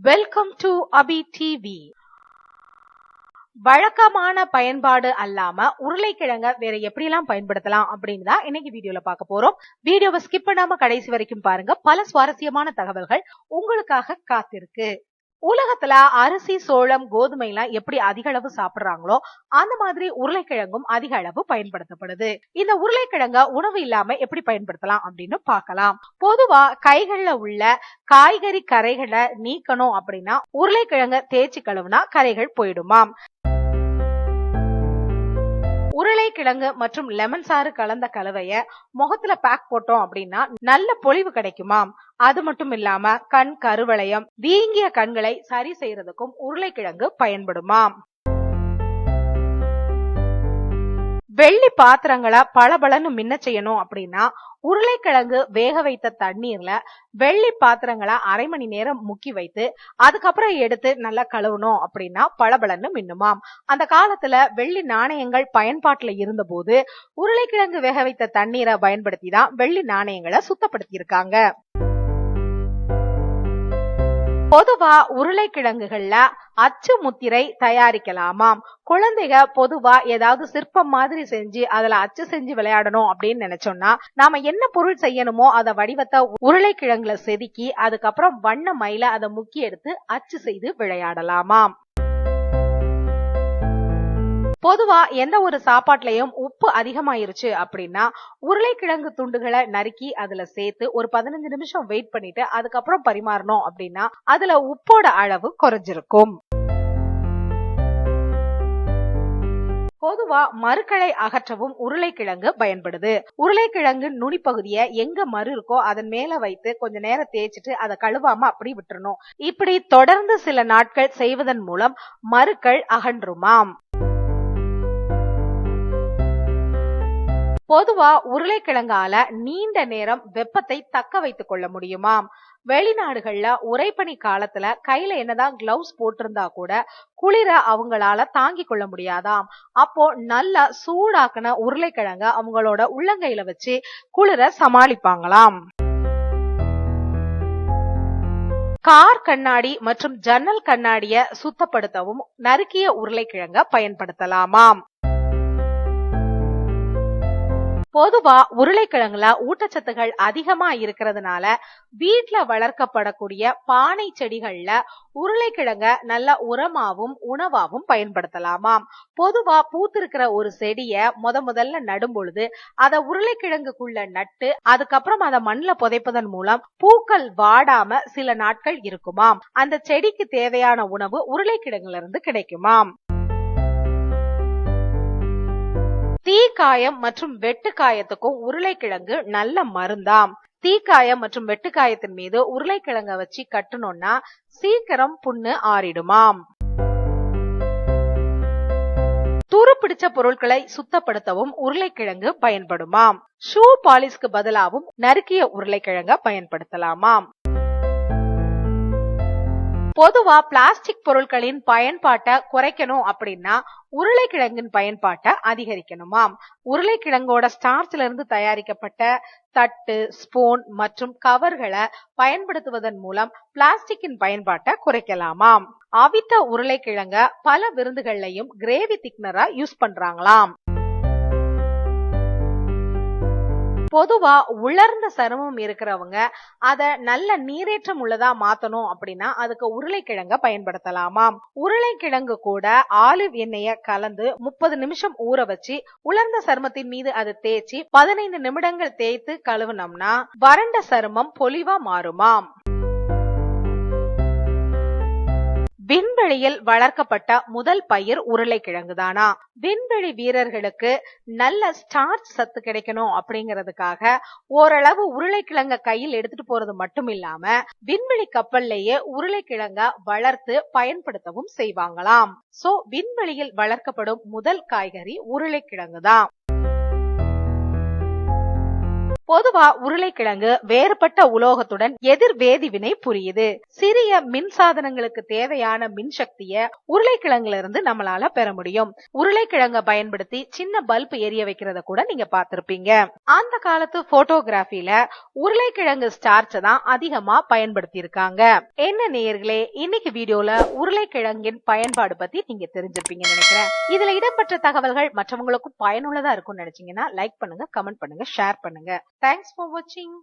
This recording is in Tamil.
Welcome to Abhi TV. வழக்கமான பயன்பாடு அல்லாம உருளைக்கிழங்க வேற எப்படிலாம் பயன்படுத்தலாம் அப்படின்னு தான் இன்னைக்கு வீடியோல பார்க்க போறோம். வீடியோவை ஸ்கிப் பண்ணாம கடைசி வரைக்கும் பாருங்க. பல சுவாரஸ்யமான தகவல்கள் உங்களுக்காக காத்திருக்கு. உலகத்துல அரிசி, சோளம், கோதுமை எல்லாம் எப்படி அதிக அளவு சாப்பிடுறாங்களோ அந்த மாதிரி உருளைக்கிழங்கும் அதிக அளவு பயன்படுத்தப்படுது. இந்த உருளைக்கிழங்க உணவு இல்லாம எப்படி பயன்படுத்தலாம் அப்படின்னு பார்க்கலாம். பொதுவா கைகள்ல உள்ள காய்கறி கரைகளை நீக்கணும் அப்படின்னா உருளைக்கிழங்க தேய்ச்சி கழுவுனா கரைகள் போயிடுமாம். உருளைக்கிழங்கு மற்றும் லெமன் சாறு கலந்த கலவைய முகத்துல பேக் போட்டோம் அப்படின்னா நல்ல பொலிவு கிடைக்குமாம். அது மட்டும் இல்லாம கண் கருவளையம், வீங்கிய கண்களை சரி செய்யறதுக்கும் உருளைக்கிழங்கு பயன்படுமாம். வெள்ளி பாத்திரங்களை பளபளன்னு மின்ன செய்யணும் அப்படின்னா உருளைக்கிழங்கு வேக வைத்த தண்ணீர்ல வெள்ளி பாத்திரங்களை அரை மணி நேரம் முக்கி வைத்து அதுக்கப்புறம் எடுத்து நல்லா கழுவணும் அப்படின்னா பளபளன்னு மின்னுமாம். அந்த காலத்துல வெள்ளி நாணயங்கள் பயன்பாட்டுல இருந்த போது உருளைக்கிழங்கு வேக வைத்த தண்ணீரை பயன்படுத்தி தான் வெள்ளி நாணயங்களை சுத்தப்படுத்தி இருக்காங்க. பொதுவா உருளைக்கிழங்குகள்ல அச்சு முத்திரை தயாரிக்கலாமாம். குழந்தைங்க பொதுவா ஏதாவது சிற்பம் மாதிரி செஞ்சு அதுல அச்சு செஞ்சு விளையாடணும் அப்படின்னு நினைச்சோம்னா நாம என்ன பொருள் செய்யணுமோ அத வடிவத்தை உருளைக்கிழங்குல செதுக்கி அதுக்கப்புறம் வண்ண மயில அதை முக்கி எடுத்து அச்சு செய்து விளையாடலாமாம். பொதுவா எந்த ஒரு சாப்பாட்டுலயும் உப்பு அதிகமாயிருச்சு அப்படின்னா உருளைக்கிழங்கு துண்டுகளை நறுக்கி அதுல சேர்த்து ஒரு 15 நிமிஷம் வெயிட் பண்ணிட்டு அதுக்கப்புறம் பரிமாறணும் அப்படின்னா அதுல உப்போட அளவு குறைஞ்சிருக்கும். பொதுவா மறுக்களை அகற்றவும் உருளைக்கிழங்கு பயன்படுது. உருளைக்கிழங்கு நுனி பகுதியை எங்க மறு இருக்கோ அதன் மேல வைத்து கொஞ்ச நேரம் தேய்ச்சிட்டு அதை கழுவாம அப்படி விட்டுறணும். இப்படி தொடர்ந்து சில நாட்கள் செய்வதன் மூலம் மறுக்கள் அகன்றுமாம். பொதுவா உருளைக்கிழங்கால நீண்ட நேரம் வெப்பத்தை தக்க வைத்துக் கொள்ள முடியுமாம். வெளிநாடுகள்ல உறைபனி காலத்துல கையில என்னதான் கிளவுஸ் போட்டிருந்தா கூட குளிர அவங்களால தாங்கிக் கொள்ள முடியாதாம். அப்போ நல்லா சூடாக்குன உருளைக்கிழங்க அவங்களோட உள்ளங்கையில வச்சு குளிர சமாளிப்பாங்களாம். கார் கண்ணாடி மற்றும் ஜன்னல் கண்ணாடிய சுத்தப்படுத்தவும் நறுக்கிய உருளைக்கிழங்க பயன்படுத்தலாமாம். பொதுவா உருளைக்கிழங்குல ஊட்டச்சத்துகள் அதிகமா இருக்கிறதுனால வீட்டுல வளர்க்கப்படக்கூடிய பானை செடிகள்ல உருளைக்கிழங்க நல்ல உரமாவும் உணவாவும் பயன்படுத்தலாமாம். பொதுவா பூத்திருக்கிற ஒரு செடிய முதல்ல நடும் பொழுது அத உருளைக்கிழங்குக்குள்ள நட்டு அதுக்கப்புறம் அதை மண்ணுல புதைப்பதன் மூலம் பூக்கள் வாடாம சில நாட்கள் இருக்குமாம். அந்த செடிக்கு தேவையான உணவு உருளைக்கிழங்குல இருந்து கிடைக்குமாம். தீக்காயம் மற்றும் வெட்டுக்காயத்துக்கும் உருளைக்கிழங்கு நல்ல மருந்தாம். தீக்காயம் மற்றும் வெட்டுக்காயத்தின் மீது உருளைக்கிழங்க வச்சு கட்டணும்னா சீக்கிரம் புண்ணு ஆறிடுமாம். துரு பிடிச்ச பொருட்களை சுத்தப்படுத்தவும் உருளைக்கிழங்கு பயன்படுமாம். ஷூ பாலிஷ்க்கு பதிலாகவும் நறுக்கிய உருளைக்கிழங்க பயன்படுத்தலாமாம். பொதுவா பிளாஸ்டிக் பொருட்களின் பயன்பாட்டை குறைக்கணும் அப்படின்னா உருளைக்கிழங்கின் பயன்பாட்டை அதிகரிக்கணுமாம். உருளைக்கிழங்கோட ஸ்டார்ச்ல இருந்து தயாரிக்கப்பட்ட தட்டு, ஸ்பூன் மற்றும் கவர்களை பயன்படுத்துவதன் மூலம் பிளாஸ்டிக்கின் பயன்பாட்டை குறைக்கலாமாம். அவித்த உருளைக்கிழங்க பல விருந்துகள்லயும் கிரேவி திக்னரா யூஸ் பண்றாங்களாம். பொதுவா உலர்ந்த சருமம் இருக்கிறவங்க அத நல்ல நீரேற்றம் உள்ளதா மாத்தணும் அப்படின்னா அதுக்கு உருளைக்கிழங்க பயன்படுத்தலாமாம். உருளைக்கிழங்கு கூட ஆலிவ் எண்ணெய கலந்து 30 நிமிஷம் ஊற வச்சு உலர்ந்த சருமத்தின் மீது அது தேய்ச்சி 15 நிமிடங்கள் தேய்த்து கழுவுனோம்னா வறண்ட சருமம் பொலிவா மாறுமாம். விண்வெளியில் வளர்க்கப்பட்ட முதல் பயிர் உருளைக்கிழங்கு தானா? விண்வெளி வீரர்களுக்கு நல்ல ஸ்டார்ச் சத்து கிடைக்கணும் அப்படிங்கறதுக்காக ஓரளவு உருளைக்கிழங்க கையில் எடுத்துட்டு போறது மட்டும் இல்லாம விண்வெளி கப்பல்லையே உருளைக்கிழங்க வளர்த்து பயன்படுத்தவும் செய்வாங்களாம். சோ விண்வெளியில் வளர்க்கப்படும் முதல் காய்கறி உருளைக்கிழங்கு தான். பொதுவா உருளைக்கிழங்கு வேறுபட்ட உலோகத்துடன் எதிர் வேதிவினை புரியுது. சிறிய மின் சாதனங்களுக்கு தேவையான மின்சக்திய உருளைக்கிழங்குல இருந்து நம்மளால பெற முடியும். உருளைக்கிழங்க பயன்படுத்தி சின்ன பல்ப் எரிய வைக்கிறத கூட நீங்க பார்த்திருப்பீங்க. அந்த காலத்து போட்டோகிராஃபில உருளைக்கிழங்கு ஸ்டார்ச்ச தான் அதிகமா பயன்படுத்தி இருக்காங்க. என்ன நேயர்களே, இன்னைக்கு வீடியோல உருளைக்கிழங்கின் பயன்பாடு பத்தி நீங்க தெரிஞ்சிருப்பீங்கன்னு நினைக்கிறேன். இதுல இடம்பெற்ற தகவல்கள் மற்றவங்களுக்கும் பயனுள்ளதா இருக்கும்னு நினைச்சீங்கன்னா லைக் பண்ணுங்க, கமெண்ட் பண்ணுங்க, ஷேர் பண்ணுங்க. தேங்க்ஸ் ஃபார் வாட்சிங்.